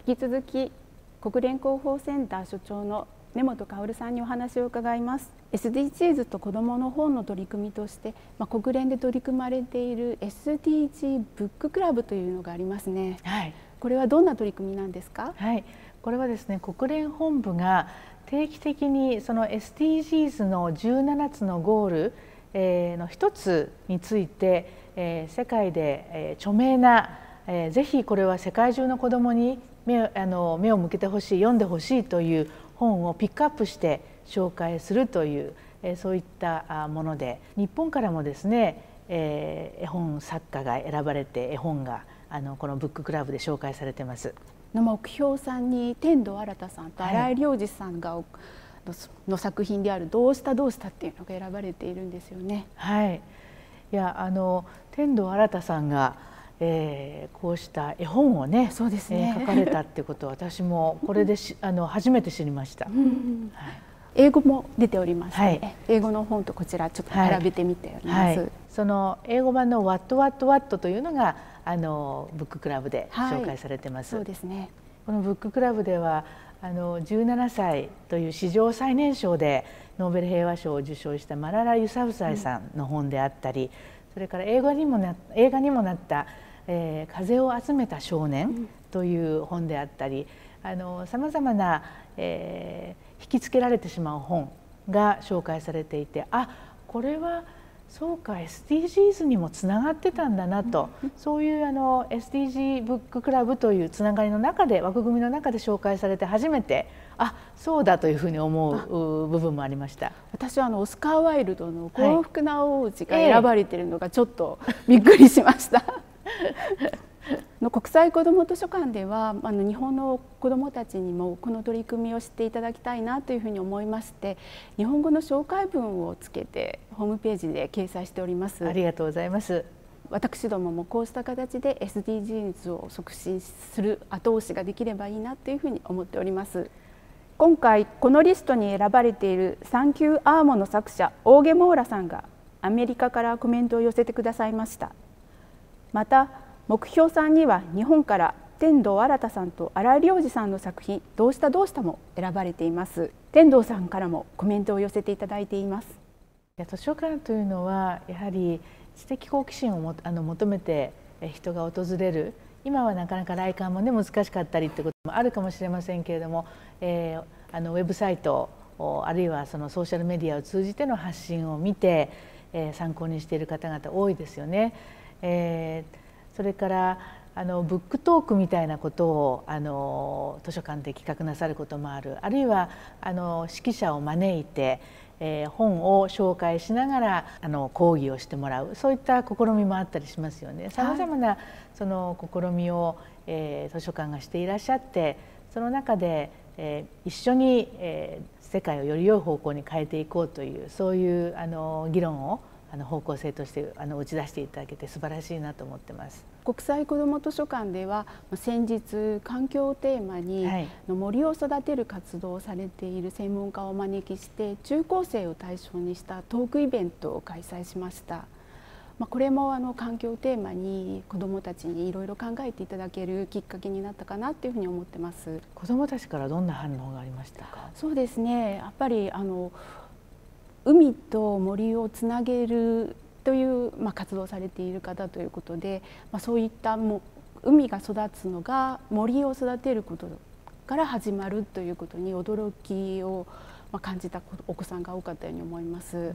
引き続き国連広報センター所長の根本薫さんにお話を伺います。 SDGs と子どもの本の取り組みとして、国連で取り組まれている SDG ブッククラブというのがありますね。はい、これはどんな取り組みなんですか？はい、これはですね、国連本部が定期的にその SDGs の17つのゴールの一つについて世界で著名なぜひこれは世界中の子どもに目を向けてほしい、読んでほしいという本をピックアップして紹介するというそういったもので、日本からもですね絵本作家が選ばれて絵本がこのブッククラブで紹介されてます。目標さんに天童新さんと新井良二さんが、の作品である「どうしたどうした」っていうのが選ばれているんですよね。はい、いや天童新さんがこうした絵本をね、そうですね、書かれたってことは私もこれで初めて知りました。英語も出ておりまして、英語の本とこちらちょっと並べてみております。その英語版の What What What というのがブッククラブで紹介されてます。そうですね。このブッククラブでは17歳という史上最年少でノーベル平和賞を受賞したマララ・ユサフザイさんの本であったり、それから映画にもなった風を集めた少年という本であったり、さまざまな、引きつけられてしまう本が紹介されていて、これはそうか SDGs にもつながってたんだなと、そういうSDG ブッククラブというつながりの中で、枠組みの中で紹介されて初めてそうだというふうに思う部分もありました。私はオスカー・ワイルドの幸福な王子が選ばれているのがちょっとびっくりしました。国際子ども図書館では日本の子どもたちにもこの取り組みを知っていただきたいなというふうに思いまして、日本語の紹介文をつけてホームページで掲載しております。ありがとうございます。私どももこうした形で SDGs を促進する後押しができればいいなというふうに思っております。今回このリストに選ばれているサンキューアーモの作者大毛モーラさんがアメリカからコメントを寄せてくださいました。また目標さんには日本から天童新さんと新井良二さんの作品「どうしたどうした」も選ばれています。天童さんからもコメントを寄せていただいています。図書館というのはやはり知的好奇心を求めて人が訪れる、今はなかなか来館もね難しかったりってこともあるかもしれませんけれども、ウェブサイトあるいはそのソーシャルメディアを通じての発信を見て参考にしている方々多いですよね。それからブックトークみたいなことを図書館で企画なさることもある、あるいは識者を招いて本を紹介しながら講義をしてもらう、そういった試みもあったりしますよね。さまざまなその試みを図書館がしていらっしゃって、その中で一緒に世界をより良い方向に変えていこうという、そういう議論を方向性として打ち出していただけて素晴らしいなと思ってます。国際子ども図書館では先日環境をテーマに森を育てる活動をされている専門家をお招きして中高生を対象にしたトークイベントを開催しました。これも環境をテーマに子どもたちにいろいろ考えていただけるきっかけになったかなというふうに思ってます。子どもたちからどんな反応がありましたか？そうですね、やっぱり海と森をつなげるという活動をされている方ということで、そういった海が育つのが森を育てることから始まるということに驚きを感じたお子さんが多かったように思います。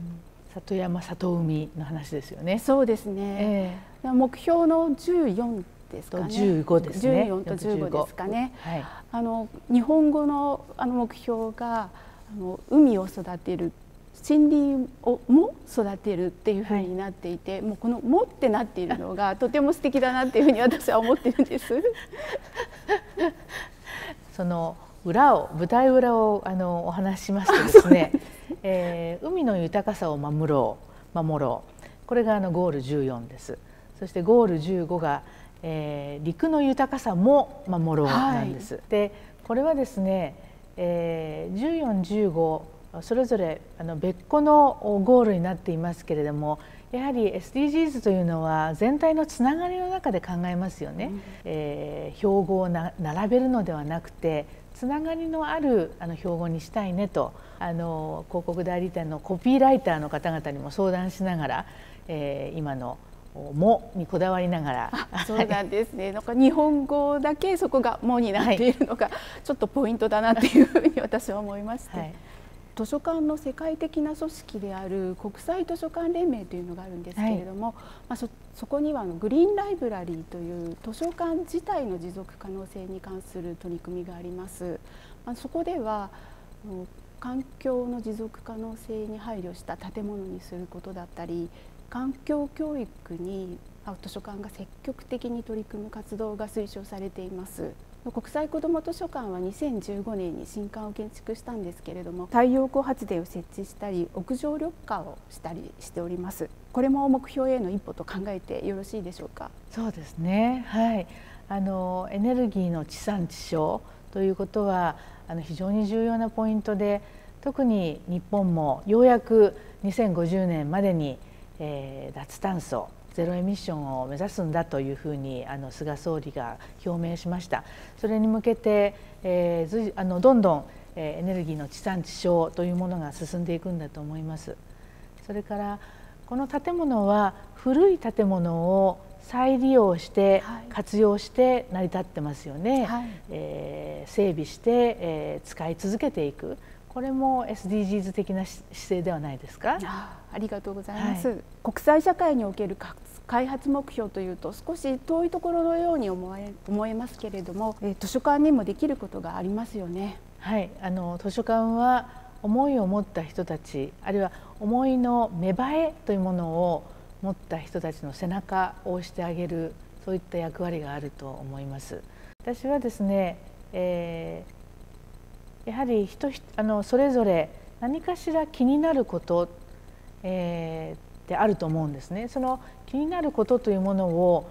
里山里海の話ですよね。そうですね、目標の14ですかね、15ですね、14と15ですかね。日本語の目標が海を育てる、森林をも育てるっていうふうになっていて、もうこの「も」ってなっているのがとても素敵だなっていうふうに私は思ってるんです。その舞台裏をお話ししますとですね、海の豊かさを守ろう、これがゴール14です。そしてゴール15が、陸の豊かさも守ろうなんです。でこれはですね、14、15それぞれ別個のゴールになっていますけれども、やはり SDGs というのは全体のつながりの中で考えますよね。標語を並べるのではなくて、つながりのある標語にしたいねと、広告代理店のコピーライターの方々にも相談しながら、今のもにこだわりながら。そうなんですね。なんか日本語だけそこがもになっているのがちょっとポイントだなっていうふうに私は思いまして、図書館の世界的な組織である国際図書館連盟というのがあるんですけれども、そこにはグリーンライブラリーという図書館自体の持続可能性に関する取り組みがあります。そこでは環境の持続可能性に配慮した建物にすることだったり、環境教育に図書館が積極的に取り組む活動が推奨されています。国際子ども図書館は2015年に新館を建築したんですけれども、太陽光発電を設置したり屋上緑化をしたりしております。これも目標への一歩と考えてよろしいでしょうか。そうですね、はい、エネルギーの地産地消ということは非常に重要なポイントで、特に日本もようやく2050年までに、脱炭素ゼロエミッションを目指すんだというふうに菅総理が表明しました。それに向けて、どんどんエネルギーの地産地消というものが進んでいくんだと思います。それからこの建物は古い建物を再利用して活用して成り立ってますよね。整備して、使い続けていく、これも SDGs 的な姿勢ではないですか。ありがとうございます。国際社会における開発目標というと少し遠いところのように思えますけれども、図書館にもできることがありますよね。はい、図書館は思いを持った人たち、あるいは思いの芽生えというものを持った人たちの背中を押してあげる、そういった役割があると思います。私はですね、やはりそれぞれ何かしら気になることであると思うんですね。その気になることというものを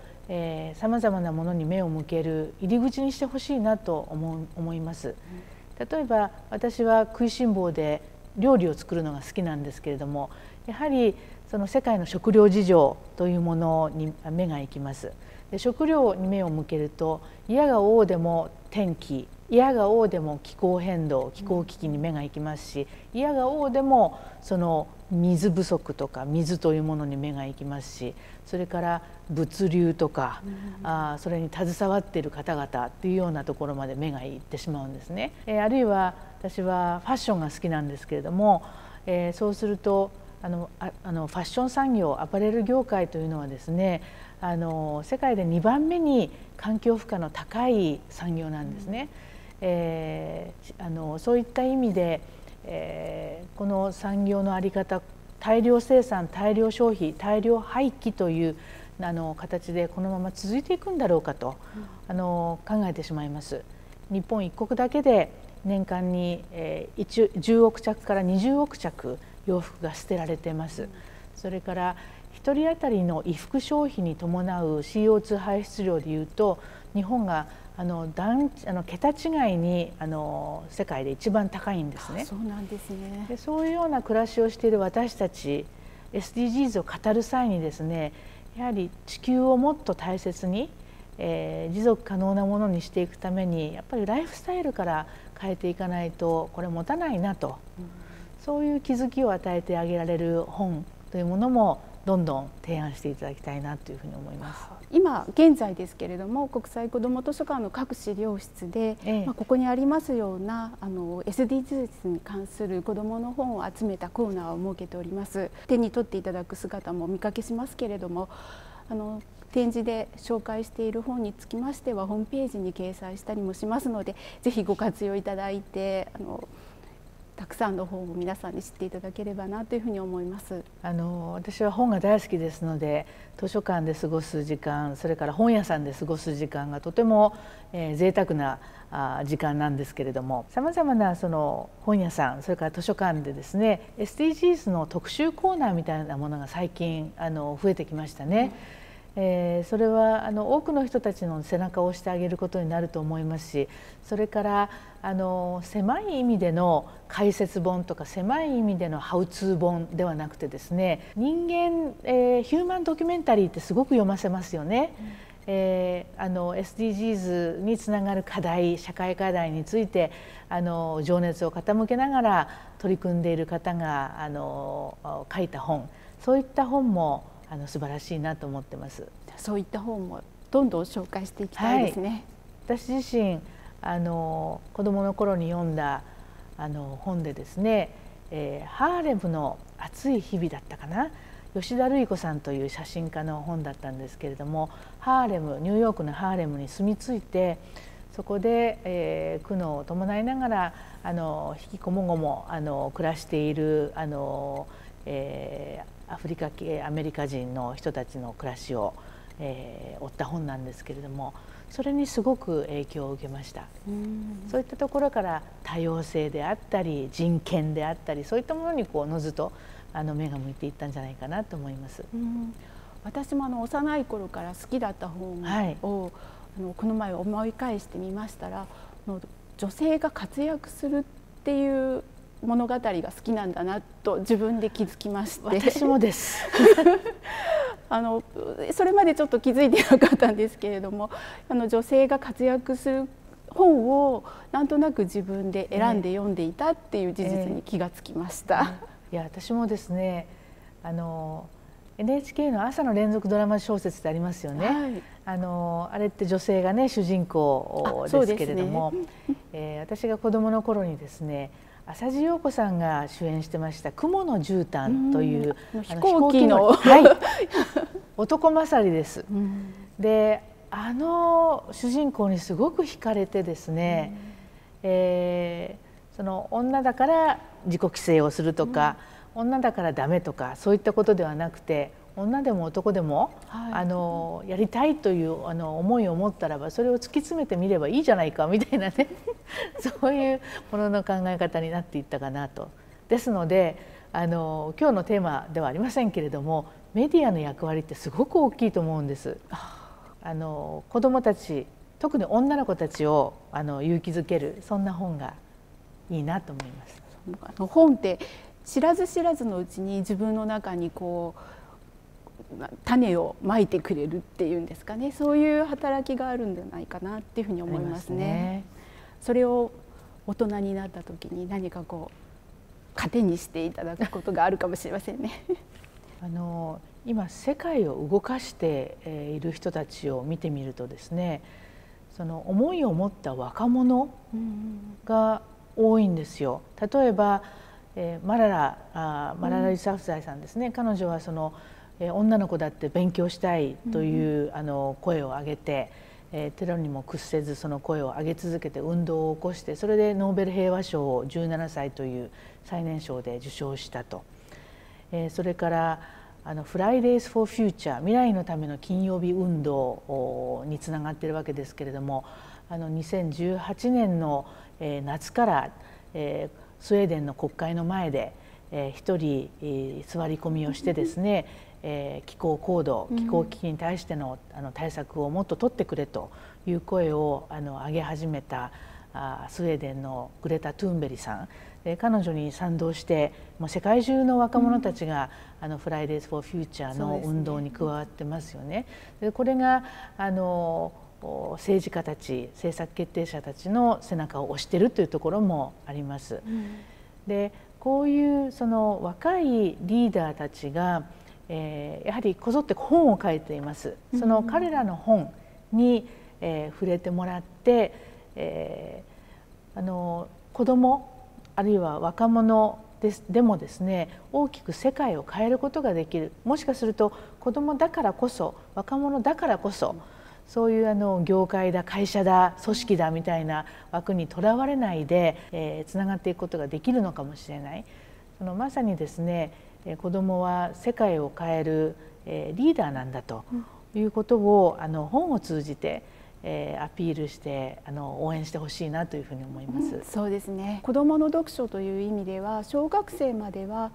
さまざまなものに目を向ける入り口にしてほしいなと思います。例えば私は食いしん坊で料理を作るのが好きなんですけれども、やはりその世界の食料事情というものに目が行きます。で、食料に目を向けると、嫌が応でも天気、嫌が応でも気候変動、気候危機に目が行きますし、嫌が応でもその水不足とか水というものに目が行きますし、それから物流とか、それに携わっている方々っていうようなところまで目が行ってしまうんですね。あるいは私はファッションが好きなんですけれども、そうするとファッション産業、アパレル業界というのはですね、世界で2番目に環境負荷の高い産業なんですね。そういった意味で、この産業の在り方、大量生産、大量消費、大量廃棄という形でこのまま続いていくんだろうかと、考えてしまいます。日本一国だけで年間に、10億着から20億着洋服が捨てられています。それから1人当たりの衣服消費に伴う CO2 排出量でいうと、日本が桁違いに世界で一番高いんですね。そうなんですね。で、そういうような暮らしをしている私たち SDGs を語る際にですね、やはり地球をもっと大切に、持続可能なものにしていくために、やっぱりライフスタイルから変えていかないとこれ持たないなと、そういう気づきを与えてあげられる本というものもどんどん提案していただきたいなというふうに思います。今現在ですけれども、国際子ども図書館の各資料室で、ここにありますようなSDGs に関する子どもの本を集めたコーナーを設けております。手に取っていただく姿も見かけしますけれども、展示で紹介している本につきましてはホームページに掲載したりもしますので、ぜひご活用いただいてたくさんの本を皆さんに知っていただければなというふうに思います。私は本が大好きですので、図書館で過ごす時間、それから本屋さんで過ごす時間がとても、贅沢な時間なんですけれども、さまざまなその本屋さん、それから図書館でですね、SDGs の特集コーナーみたいなものが最近増えてきましたね。それは多くの人たちの背中を押してあげることになると思いますし、それから狭い意味での解説本とか狭い意味でのハウツー本ではなくてですね、人間、ヒューマンドキュメンタリーってすごく読ませますよね。SDGs につながる課題、社会課題について情熱を傾けながら取り組んでいる方が書いた本、そういった本も素晴らしいなと思ってます。そういった本もどんどん紹介していきたいですね。はい、私自身子どもの頃に読んだ本でですね、ハーレムの暑い日々だったかな、吉田瑠衣子さんという写真家の本だったんですけれども、ニューヨークのハーレムに住み着いて、そこで、苦悩を伴いながら引きこもごも暮らしているアフリカ系アメリカ人の人たちの暮らしを、追った本なんですけれども、それにすごく影響を受けました。そういったところから多様性であったり人権であったり、そういったものにおのずと目が向いていったんじゃないかなと思います。私も幼い頃から好きだった本を、この前思い返してみましたら、女性が活躍するっていう物語が好きなんだなと自分で気づきまして。私もですそれまでちょっと気づいてなかったんですけれども、女性が活躍する本をなんとなく自分で選んで読んでいたっていう事実に気がつきました。いや、私もですね、NHK の朝の連続ドラマ小説ってありますよね。はい、あれって女性がね主人公ですけれども、私が子どもの頃にですね、浅地陽子さんが主演してました「雲の絨毯」という飛行機の男勝りです。で、主人公にすごく惹かれてですね、その女だから自己規制をするとか、女だからダメとか、そういったことではなくて、女でも男でも、やりたいという思いを持ったらば、それを突き詰めてみればいいじゃないかみたいなねそういうものの考え方になっていったかなと。ですので今日のテーマではありませんけれども、メディアの役割ってすごく大きいと思うんです。子どもたち、特に女の子たちを勇気づける、そんな本がいいなと思います。本って知らず知らずのうちに自分の中に種をまいてくれるっていうんですかね、そういう働きがあるんじゃないかなっていうふうに思いますね。それを大人になった時に何か糧にしていただくことがあるかもしれませんね。今世界を動かしている人たちを見てみるとですね、その思いを持った若者が多いんですよ。例えばマララ・ユサフザイさんですね。彼女は女の子だって勉強したいという声を上げて、テロにも屈せずその声を上げ続けて運動を起こして、それでノーベル平和賞を17歳という最年少で受賞したと。それからフライデーズ・フォー・フューチャー、未来のための金曜日運動につながっているわけですけれども、2018年の夏からスウェーデンの国会の前で一人座り込みをしてですね、気候行動、気候危機に対しての対策をもっと取ってくれという声を上げ始めたスウェーデンのグレタ・トゥーンベリさん、彼女に賛同してもう世界中の若者たちがフライデーズ・フォー・フューチャーの運動に加わってますよね。でこれが政治家たち、政策決定者たちの背中を押しているというところもあります。でこういう若いリーダーたちがやはりこぞって本を書いています。その彼らの本に触れてもらって、子どもあるいは若者でもですね、大きく世界を変えることができる。もしかすると子どもだからこそ、若者だからこそ、そういう業界だ、会社だ、組織だみたいな枠にとらわれないでつながっていくことができるのかもしれない。まさにですね、子どもは世界を変えるリーダーなんだということを本を通じてアピールして応援してほしいなというふうに思います。そうですね。子どもの読書という意味では小学生までは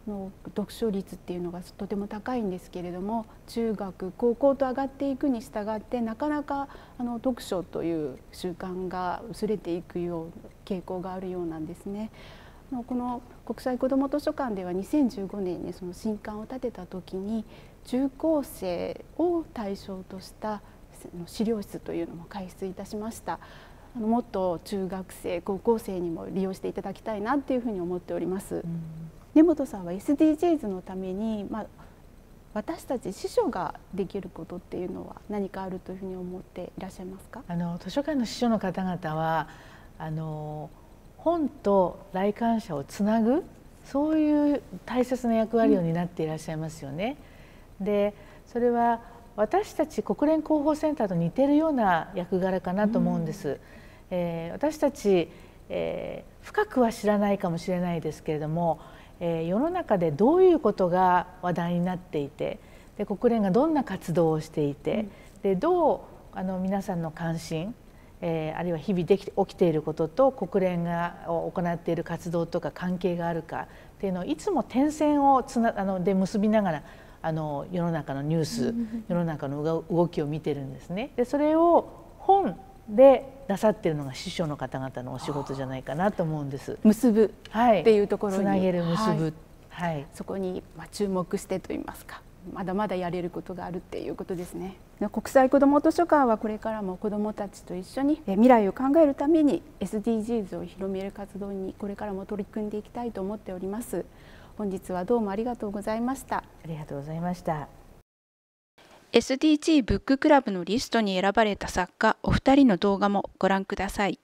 読書率っていうのがとても高いんですけれども、中学高校と上がっていくに従ってなかなか読書という習慣が薄れていくよう傾向があるようなんですね。この国際子ども図書館では2015年にその新館を建てた時に中高生を対象とした資料室というのも開設いたしました。もっと中学生高校生にも利用していただきたいなっていうふうに思っております。根本さんは SDGs のために、私たち司書ができることっていうのは何かあるというふうに思っていらっしゃいますか？図書館の司書の方々は本と来館者をつなぐ、そういう大切な役割を担っていらっしゃいますよね。でそれは私たち国連広報センターと似ているような役柄かなと思うんです。私たち、深くは知らないかもしれないですけれども、世の中でどういうことが話題になっていて、で国連がどんな活動をしていて、でどう皆さんの関心、あるいは日々起きていることと国連が行っている活動とか関係があるかっていうのをいつも点線をで結びながら世の中のニュース、世の中の動きを見てるんですね。でそれを本でなさっているのが司書の方々のお仕事じゃないかなと思うんです。結ぶっていうところに、つなげる、結ぶ、そこに注目してといいますか、まだまだやれることがあるっていうことですね。国際子ども図書館はこれからも子どもたちと一緒に未来を考えるために SDGs を広める活動にこれからも取り組んでいきたいと思っております。本日はどうもありがとうございました。ありがとうございました。SDG ブッククラブのリストに選ばれた作家お二人の動画もご覧ください。